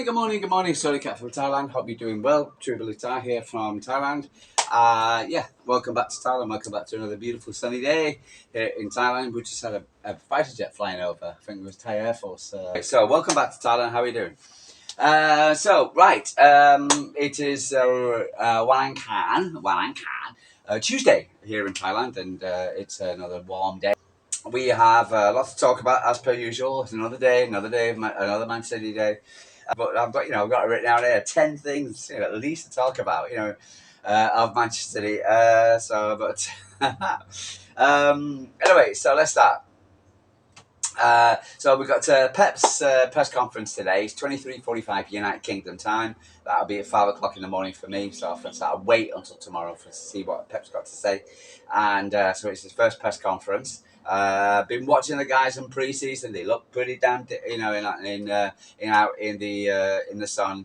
good morning. Sorry, Cat from Thailand. Hope you're doing well. True Thai here from Thailand. Welcome back to Thailand. Welcome back to another beautiful sunny day here in Thailand. We just had a fighter jet flying over. I think it was Thai Air Force. So welcome back to Thailand. How are you doing? It is Tuesday here in Thailand, and it's another warm day. We have lots to talk about as per usual. It's another day, another Man City day. But I've got it written down here 10 things at least to talk about. Of Manchester City. Anyway, so let's start. So we've got Pep's press conference today. It's 23:45 United Kingdom time. That'll be at 5 o'clock in the morning for me. So I'll wait until tomorrow to see what Pep's got to say. And so it's his first press conference. Been watching the guys in pre-season. They look pretty damn, out in the sun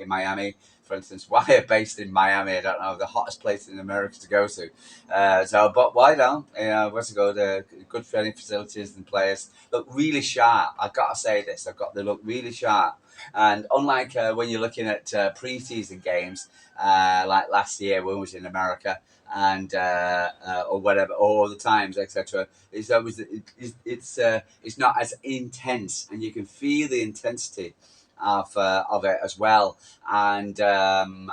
in Miami. For instance, why are based in Miami? I don't know, the hottest place in America to go to. But why don't? What's it called? Good training facilities and players look really sharp. I've got to say this. They look really sharp. And unlike when you're looking at pre-season games, like last year when we was in America, and or whatever, or the times, etc. It's not as intense, and you can feel the intensity of it as well. And looking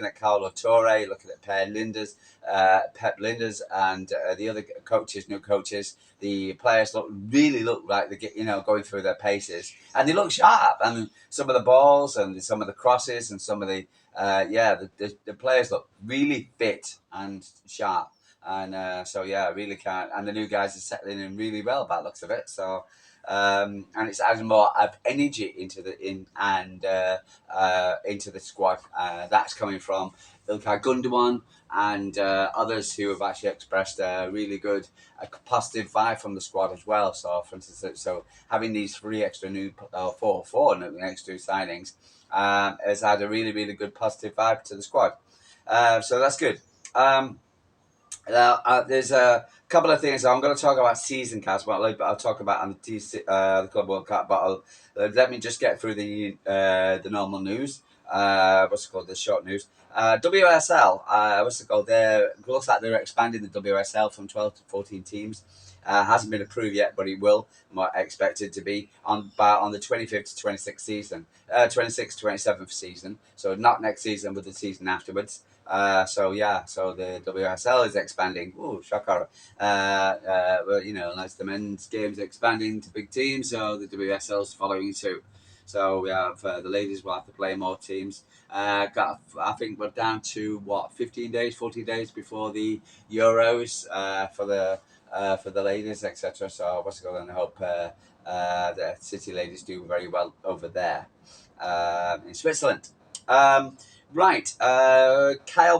at Carlo Torre, looking at Pep Linders, and the other new coaches, the players really look like they're going through their paces, and they look sharp. And some of the balls, and some of the crosses, and some of the players look really fit and sharp. And really can't. And the new guys are settling in really well by the looks of it. So. And it's adding more of energy into the squad. That's coming from Ilkay Gundogan and others who have actually expressed a really good, positive vibe from the squad as well. So, for instance, having these three extra new four extra signings has had a really, really good positive vibe to the squad. So that's good. There's a couple of things I'm going to talk about season cards, but I'll talk about on the Club World Cup. But let me just get through the normal news. The short news. WSL. It looks like they're expanding the WSL from 12 to 14 teams. Hasn't been approved yet, but it will. Expected to be on the 25th to 26th season, 26th, 27th season. So not next season, but the season afterwards. So the WSL is expanding. Ooh, shocker. As the men's games expanding to big teams, so the WSL is following suit. So we have the ladies will have to play more teams. I think we're down to 14 days before the Euros for the ladies, etc. So what's going on? I hope the City ladies do very well over there in Switzerland. Kyle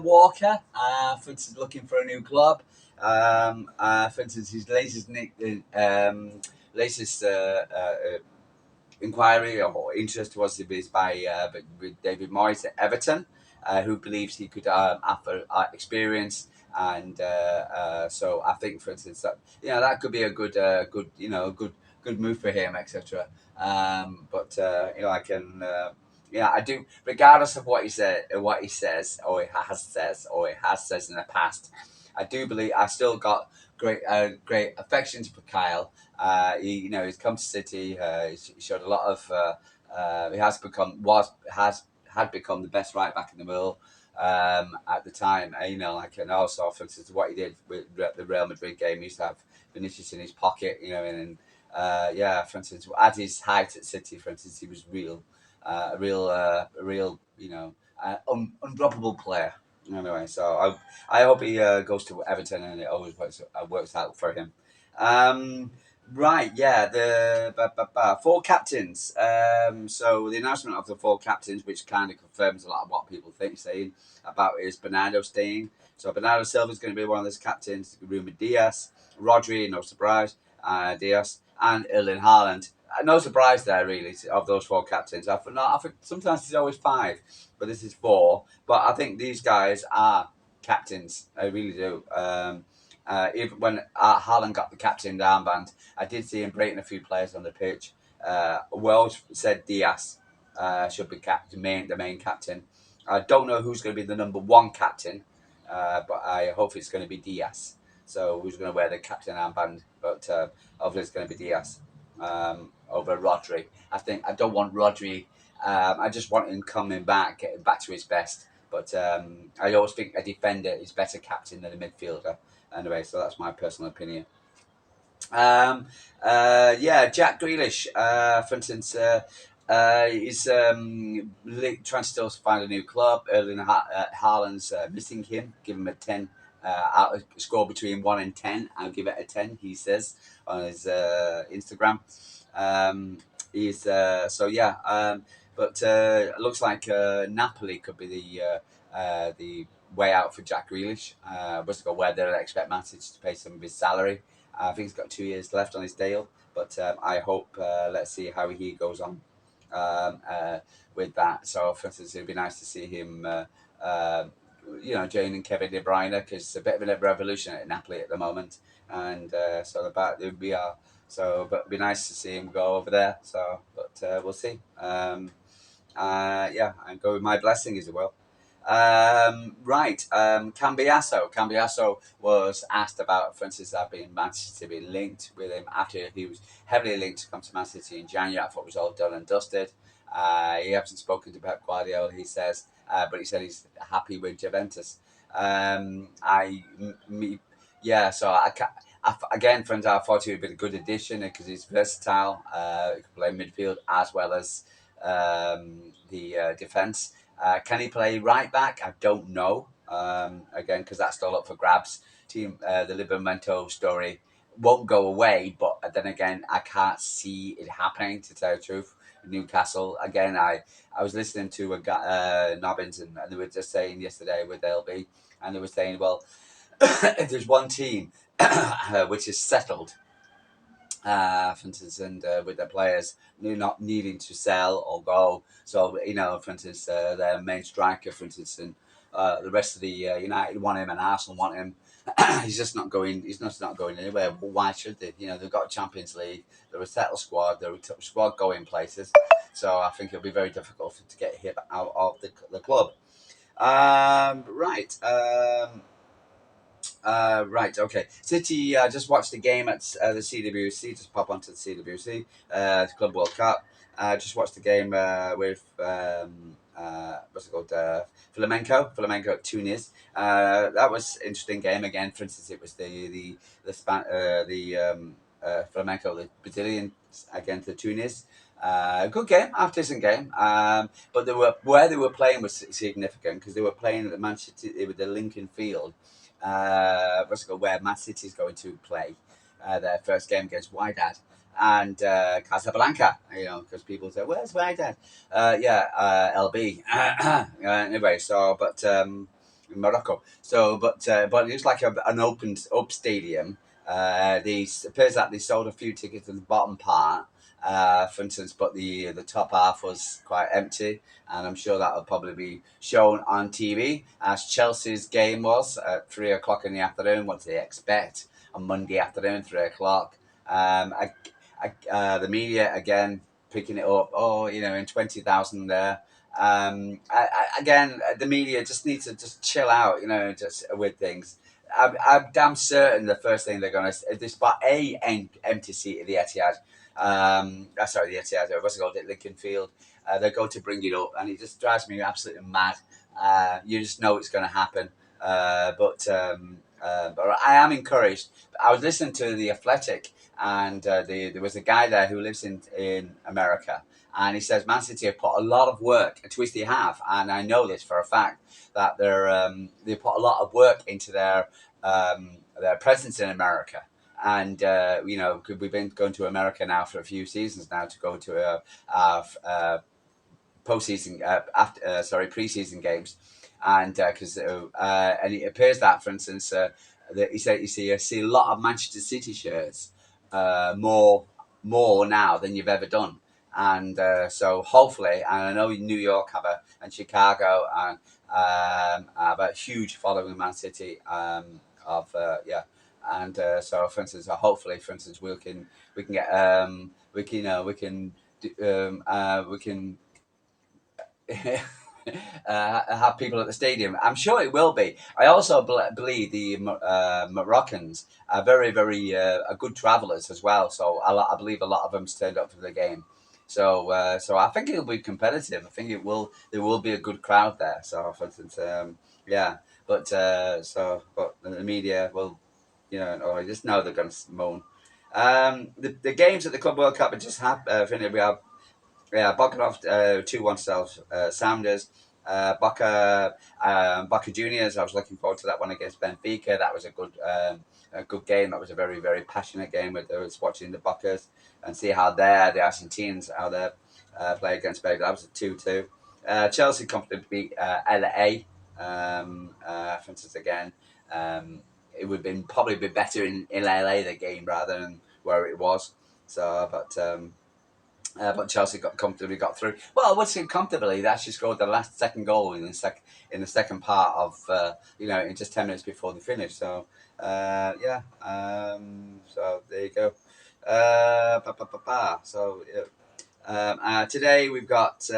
Walker, for instance, looking for a new club. For instance, his latest inquiry or interest was by David Moyes at Everton, who believes he could offer experience. And so I think, for instance, that could be a good move for him, etc. I do, regardless of what he says, or he has said in the past. I do believe I still got great affections for Kyle. He's come to City. He showed a lot of. He had become the best right back in the world at the time. And also, for instance, what he did with the Real Madrid game, he used to have Vinicius in his pocket. For instance, at his height at City, for instance, he was a real undroppable player. Anyway, so I hope he goes to Everton and it always works out for him. The four captains. So the announcement of the four captains, which kind of confirms a lot of what people saying about is Bernardo staying. So Bernardo Silva is going to be one of those captains. Ruben Diaz, Rodri, no surprise, Diaz, and Erling Haaland. No surprise there, really, of those four captains. I think sometimes it's always five, but this is four. But I think these guys are captains. I really do. Even when Haaland got the captain armband, I did see him breaking a few players on the pitch. Wells said Diaz should be the main captain. I don't know who's going to be the number one captain, but I hope it's going to be Diaz. So who's going to wear the captain armband? But hopefully it's going to be Diaz over Rodri. I don't want Rodri. I just want him coming back, getting back to his best. But I always think a defender is better captain than a midfielder. Anyway, so that's my personal opinion. Yeah, Jack Grealish, for instance, is trying to still find a new club. Erling Haaland's missing him. Give him a 10. Score between 1 and 10. I'll give it a 10, he says on his Instagram. He's so yeah, but it looks like Napoli could be the way out for Jack Grealish. Where they'll expect Man City to pay some of his salary. I think he's got 2 years left on his deal, but I hope let's see how he goes on with that. So, for instance, it'd be nice to see him, joining Kevin De Bruyne, because it's a bit of a revolution at Napoli at the moment, and so we are. So, but it'd be nice to see him go over there. So, but we'll see. Yeah, and go with my blessing as well. Right, Cambiasso. Cambiasso was asked about, for instance, that being Man City being linked with him after he was heavily linked to come to Man City in January. I thought it was all done and dusted. He hasn't spoken to Pep Guardiola, he says, but he said he's happy with Juventus. Yeah, so again, friends, I thought he would be a good addition because he's versatile. He can play midfield as well as the defence. Can he play right back? I don't know. Again, because that's still up for grabs. The Livramento story won't go away, but then again, I can't see it happening, to tell the truth. Newcastle, again, I was listening to a guy, Nobbins, and they were just saying yesterday with LB, and they were saying, well, if there's one team which is settled, for instance, and with their players not needing to sell or go. So, for instance, their main striker, for instance, and the rest of the United want him and Arsenal want him. He's just not going. He's just not going anywhere. But why should they? They've got a Champions League. They're a settled squad. They're a squad going places. So I think it'll be very difficult to get him out of the club. Right. Right, okay. City just watched the game at the CWC. Just pop onto the CWC, the Club World Cup. Just watched the game with what's it called? Flamenco at Tunis. That was an interesting game again. For instance, it was the Flamenco, the Brazilians against the Tunis. Good game, half decent game. But where they were playing was significant because they were playing at the Manchester with the Lincoln Field. Where Man City is going to play their first game against Wydad and Casablanca. Because people say, "Where's Wydad?" LB. Anyway, so but in Morocco. So, but it was like an opened up stadium. It appears that they sold a few tickets in the bottom part. For instance, but the top half was quite empty, and I'm sure that will probably be shown on TV as Chelsea's game was at 3 o'clock in the afternoon. What do they expect on Monday afternoon, 3 o'clock? The media again picking it up. Oh, in 20,000 there. Again, the media just needs to just chill out. Just with things. I'm damn certain the first thing they're going to, if they spot empty seat at the Etihad. The Etihad, what's it called, at Lincoln Field. They're going to bring it up, and it just drives me absolutely mad. You just know it's going to happen. But I am encouraged. I was listening to The Athletic, and there was a guy there who lives in America, and he says Man City have put a lot of work, at least they have, and I know this for a fact, that they put a lot of work into their presence in America. And we've been going to America now for a few seasons now to go to postseason preseason games, and because and it appears that, for instance, that you see a lot of Manchester City shirts more now than you've ever done, and so hopefully, and I know New York and Chicago have a huge following, Man City and so for instance, hopefully, for instance, we can get we can have people at the stadium. I'm sure it will be. I also believe the Moroccans are very good travellers as well. So I believe a lot of them turned up for the game. So I think it'll be competitive. I think it will. There will be a good crowd there. So for instance, yeah. But the media will, or I just know they're going to moan. The games at the Club World Cup are just finished. We have Bogdanov 2-1 self Sounders. Boca Juniors. I was looking forward to that one against Benfica. That was a good game. That was a very passionate game. I was watching the Bocas and see how the Argentines play against Belgium. That was a 2-2. Chelsea comfortably beat LA. For instance, again, it would probably be better in LA the game rather than where it was. But Chelsea comfortably got through. Well, I would say comfortably. They actually scored the second goal in the second part of in just 10 minutes before the finish. So yeah. So there you go. So today we've got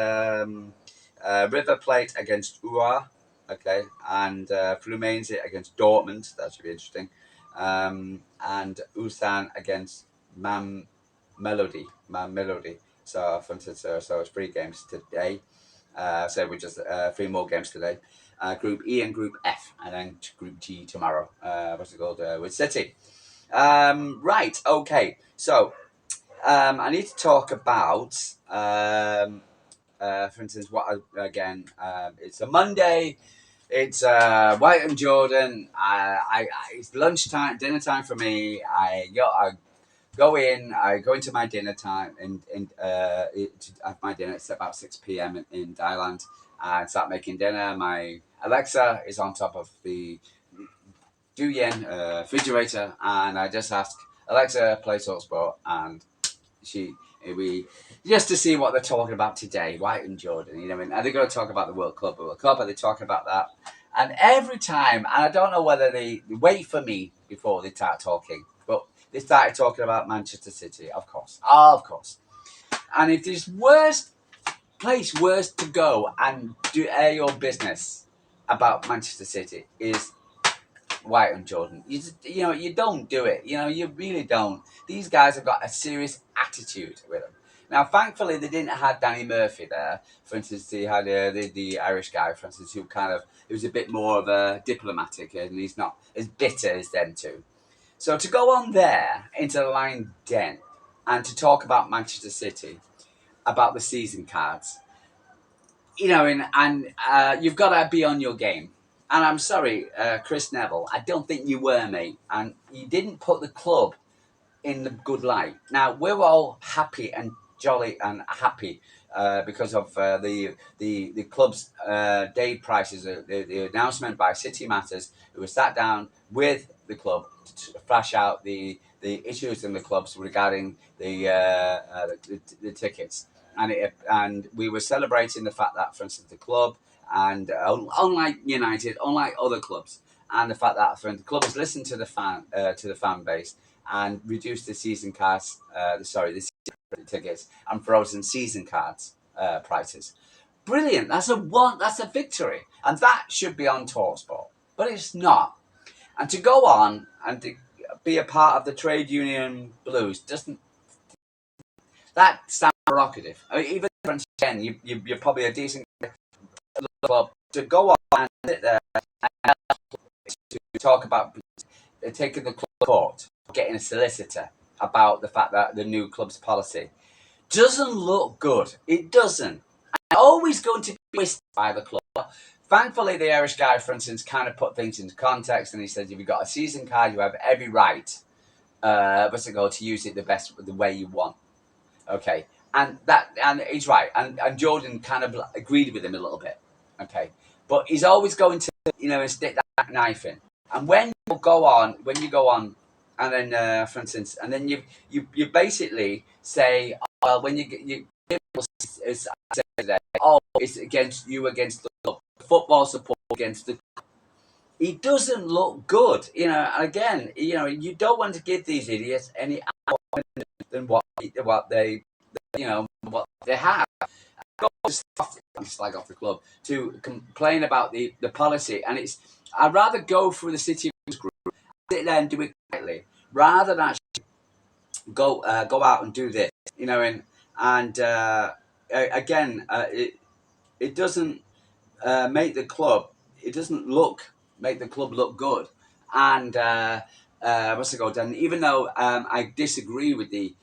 River Plate against UA, okay, and Fluminense against Dortmund. That should be interesting. And Ulsan against Man Melody. So for instance, so it's 3 games today. So we just 3 more games today. Group E and Group F, and then Group G tomorrow. What's it called? With City. Right. Okay. So I need to talk about, for instance, it's a Monday. It's White and Jordan. It's lunchtime, dinner time for me. I go into my dinner time and have my dinner. It's about 6 p.m. in Thailand. I start making dinner. My Alexa is on top of the Duyen refrigerator, and I just ask Alexa play TalkSport, and we just to see what they're talking about today, White and Jordan. You know, are they going to talk about the World Cup? Are they talking about that? And every time, and I don't know whether they wait for me before they start talking, but they started talking about Manchester City, of course. And if there's worst to go and do air your business about Manchester City is White and Jordan. You don't do it. You really don't. These guys have got a serious attitude with them. Now, thankfully, they didn't have Danny Murphy there. For instance, they had the Irish guy, for instance, who was a bit more of a diplomatic, and he's not as bitter as them two. So to go on there into the Lion Den and to talk about Manchester City, about the season cards, and you've got to be on your game. And I'm sorry, Chris Neville, I don't think you were, mate. And you didn't put the club in the good light. Now, we're all happy and jolly and happy because of the club's day prices, the announcement by City Matters, who was sat down with the club to flash out the issues in the clubs regarding the tickets. And we were celebrating the fact that, for instance, the club, and unlike United, unlike other clubs, and the fact that the club has listened to the fan base and reduced the season cards, the season tickets, and frozen season cards prices. Brilliant! That's a victory, and that should be on TalkSport, but it's not. And to go on and to be a part of the trade union blues doesn't. That sounds provocative. I mean, even French again, you're probably a decent club to go on and sit there and to talk about taking the club to court, getting a solicitor about the fact that the new club's policy doesn't look good. It doesn't. And always going to be twisted by the club. Thankfully, the Irish guy, for instance, kind of put things into context, and he said, if you've got a season card, you have every right to use it the way you want. Okay, and he's right, and Jordan kind of agreed with him a little bit. Okay, but he's always going to stick that knife in. And when you go on, and then for instance, and then you basically say, well, when you say, it's against the club, football support against the club. he doesn't look good. And again, you don't want to give these idiots any than what what they have. Just slag off the club to complain about the policy, and I'd rather go through the city group, sit there and do it quietly, rather than actually go out and do this. And again, it doesn't make the club. It doesn't make the club look good. And what's it called? And even though I disagree with the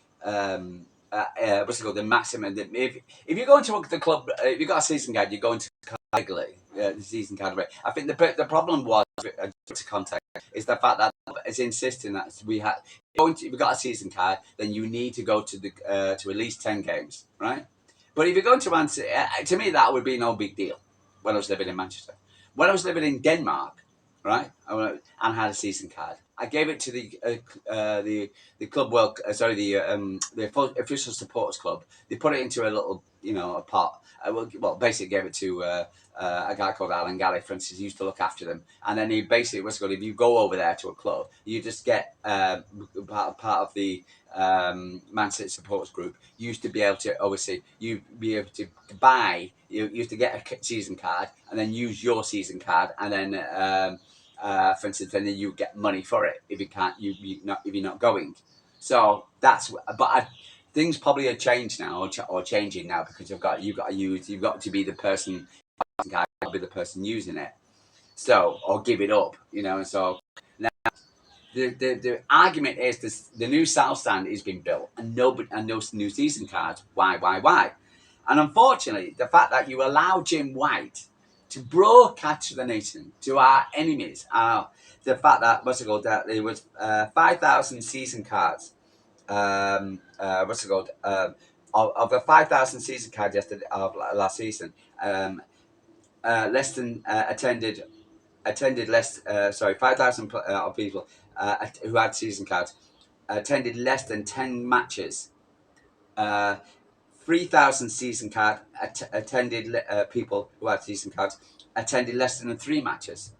what's it called? The maximum. If you're going to the club, if you've got a season card, you're going to legally the season card. I think the problem was to contact is the fact that it's insisting that if you've got a season card, then you need to go to the to at least 10 games, right? But if you're going to answer, to me that would be no big deal. When I was living in Manchester, when I was living in Denmark, right, and had a season card, I gave it to the club the official supporters club. They put it into a little a pot. Basically gave it to a guy called Alan Galley, for instance. He used to look after them, and then he basically what's called if you go over there to a club, you just get part of the Man City supporters group. You used to be able to obviously you be able to buy. You used to get a season card and then use your season card, and then for instance, then you get money for it if you can't if you're not going. So things probably are changed now or changing now because you've got to be the person be the person using it. So or give it up, And so now the argument is the new South Stand has been built and no new season cards. Why? And unfortunately, the fact that you allow Jim White to broadcast to the nation, to our enemies, the fact that that there was 5,000 season cards. Of the 5,000 season cards yesterday of last season, less than attended less. 5,000 of people who had season cards attended less than 10 matches. 3,000 season card attended people who had season cards attended less than 3 matches,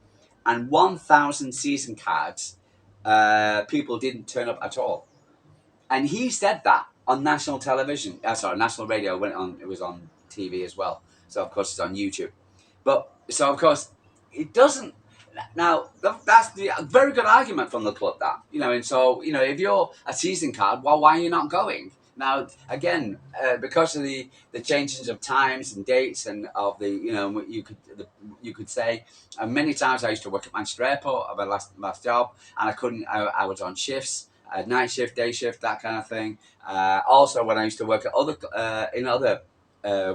and 1,000 season cards people didn't turn up at all. And he said that on national television. National radio. It was on TV as well. So of course it's on YouTube. But so of course it doesn't. Now that's the very good argument from the club that and so if you're a season card, well, why are you not going? Now again, because of the changes of times and dates and of the you could say, and many times I used to work at Manchester Airport of my last job, and I couldn't. I was on shifts, night shift, day shift, that kind of thing. Also, when I used to work at other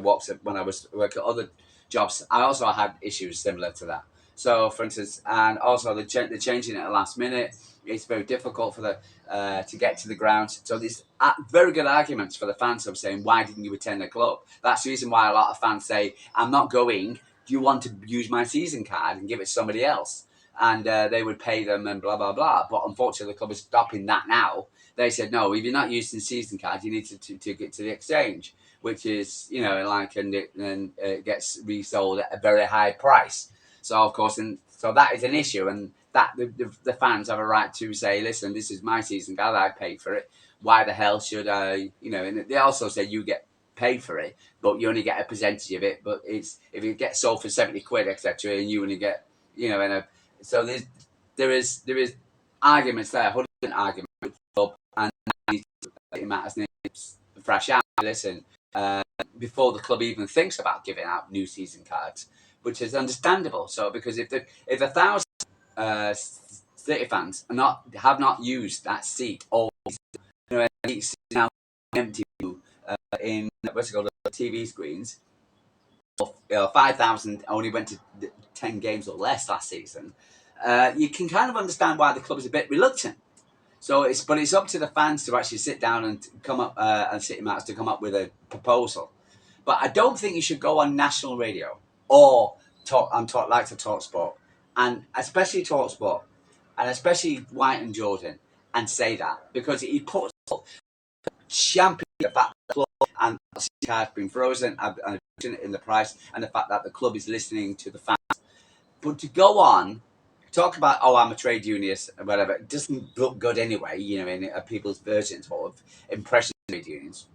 walks, when I was working at other jobs, I also had issues similar to that. So, for instance, and also the changing at the last minute, it's very difficult for to get to the ground. So there's very good arguments for the fans of saying, why didn't you attend the club? That's the reason why a lot of fans say, I'm not going. Do you want to use my season card and give it to somebody else? And they would pay them and blah, blah, blah. But unfortunately, the club is stopping that now. They said, no, if you're not using the season card, you need to get to the exchange, which is, and it gets resold at a very high price. So of course, and so that is an issue, and that the fans have a right to say, listen, this is my season card, I paid for it. Why the hell should I? And they also say you get paid for it, but you only get a percentage of it. But it's if it gets sold for 70 quid, etc., and you only get, so there is arguments there, 100% argument, and it matters fresh out. Listen, before the club even thinks about giving out new season cards, which is understandable. So because if 1,000 City fans have not used that seat, or it's now empty in what's it called, TV screens, 5,000 only went to 10 games or less last season. You can kind of understand why the club is a bit reluctant. So it's up to the fans to actually sit down and come up and City Matters to come up with a proposal. But I don't think you should go on national radio or like to talk sport, and especially talk sport, and especially White and Jordan, and say that because he puts champion the fact that the club and the card has been frozen and in the price, and the fact that the club is listening to the fans. But to go on talk about, oh, I'm a trade unionist or whatever. It doesn't look good anyway, in people's versions of impressions of trade unions.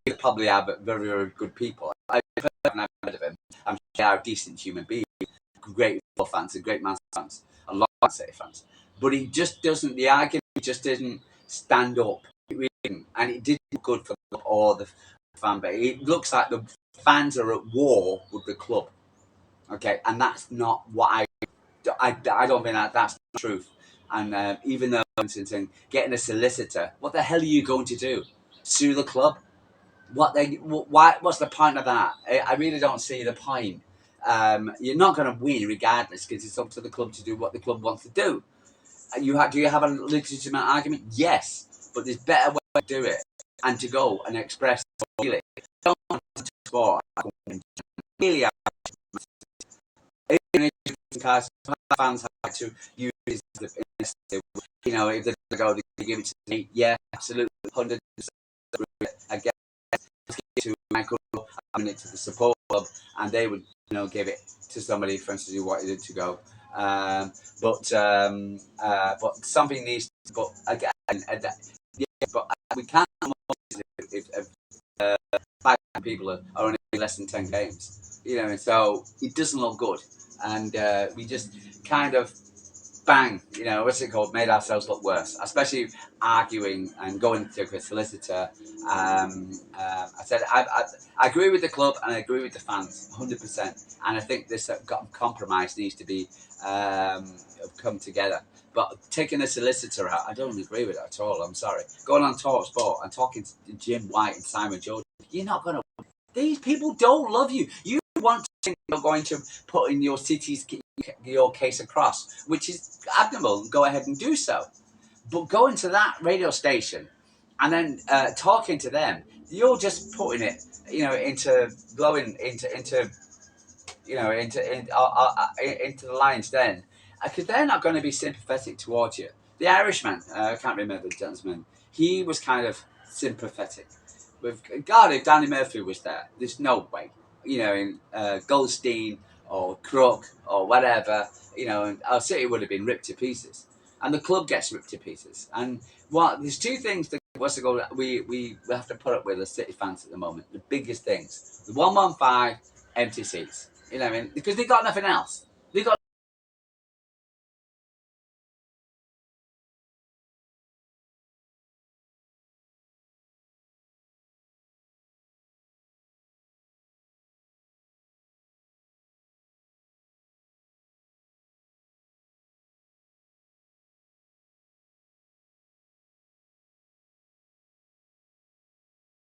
He probably have very, very good people. I've heard of him. I'm sure they are decent human beings, great football fans and great Man City fans, a lot of City fans. But he just doesn't, the argument just didn't stand up. It really didn't. And it didn't look good for the club or the fan base. It looks like the fans are at war with the club. Okay, and that's not what I don't think that's the truth. And even though getting a solicitor, what the hell are you going to do? Sue the club? Why? What's the point of that? I really don't see the point. You're not going to win regardless because it's up to the club to do what the club wants to do. Do you have a legitimate argument? Yes, but there's better way to do it and to go and express feeling. Don't want to sport. Really, fans have to use the if they go, they give it to me. Yeah, absolutely, 100%. Again, to Michael, I'm it to the support club, and they would give it to somebody, for instance, who wanted it to go. But something needs. But again, but we can't. If 5 people are only less than 10 games, so it doesn't look good, and we just kind of bang, what's it called? Made ourselves look worse, especially arguing and going to a solicitor. I said I agree with the club and I agree with the fans, 100%. And I think this compromise needs to be come together. But taking a solicitor out, I don't agree with that at all. I'm sorry. Going on Talk Sport and talking to Jim White and Simon Jordan, you're not going to. These people don't love you. You want to think you're going to put in your case across, which is admirable. Go ahead and do so. But going to that radio station and then talking to them, you're just putting it, into blowing into the lion's den, because they're not going to be sympathetic towards you. The Irishman, I can't remember the gentleman, he was kind of sympathetic. With God, if Danny Murphy was there, there's no way. In Goldstein or Crook or whatever, and our City would have been ripped to pieces, and the club gets ripped to pieces. And there's two things that we have to put up with as City fans at the moment. The biggest things: the 115 empty seats. Because they got nothing else. They got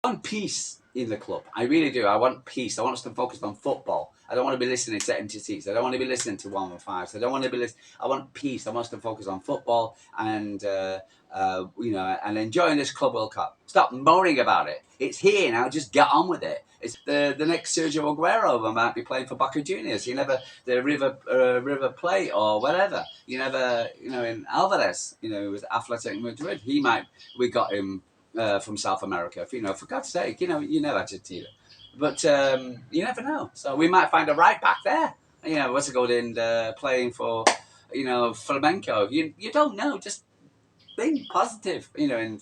want peace in the club. I really do. I want peace. I want us to focus on football. I don't want to be listening to empty seats. I don't want to be listening to 115s. I don't want to be listening. I want peace. I want us to focus on football and and enjoying this Club World Cup. Stop moaning about it. It's here now. Just get on with it. It's the next Sergio Aguero might be playing for Boca Juniors. The River Plate or whatever. In Alvarez. With Athletic Madrid, we got him. From South America, for God's sake, you never Argentina, but you never know. So we might find a right back there. What's it called in playing for, Flamenco. You don't know. Just think positive, and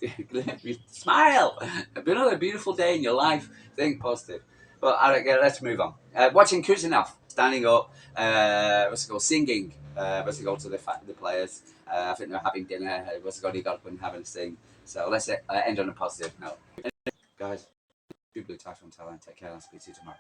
smile. Another beautiful day in your life. Think positive. But let's move on. Watching Khusanov standing up. What's it called? Singing. What's it called to the players? I think they're having dinner. What's it called? He got up and having a sing. So let's end on a positive note. Guys, Blue Tie from Thailand. Take care. I'll speak to you tomorrow.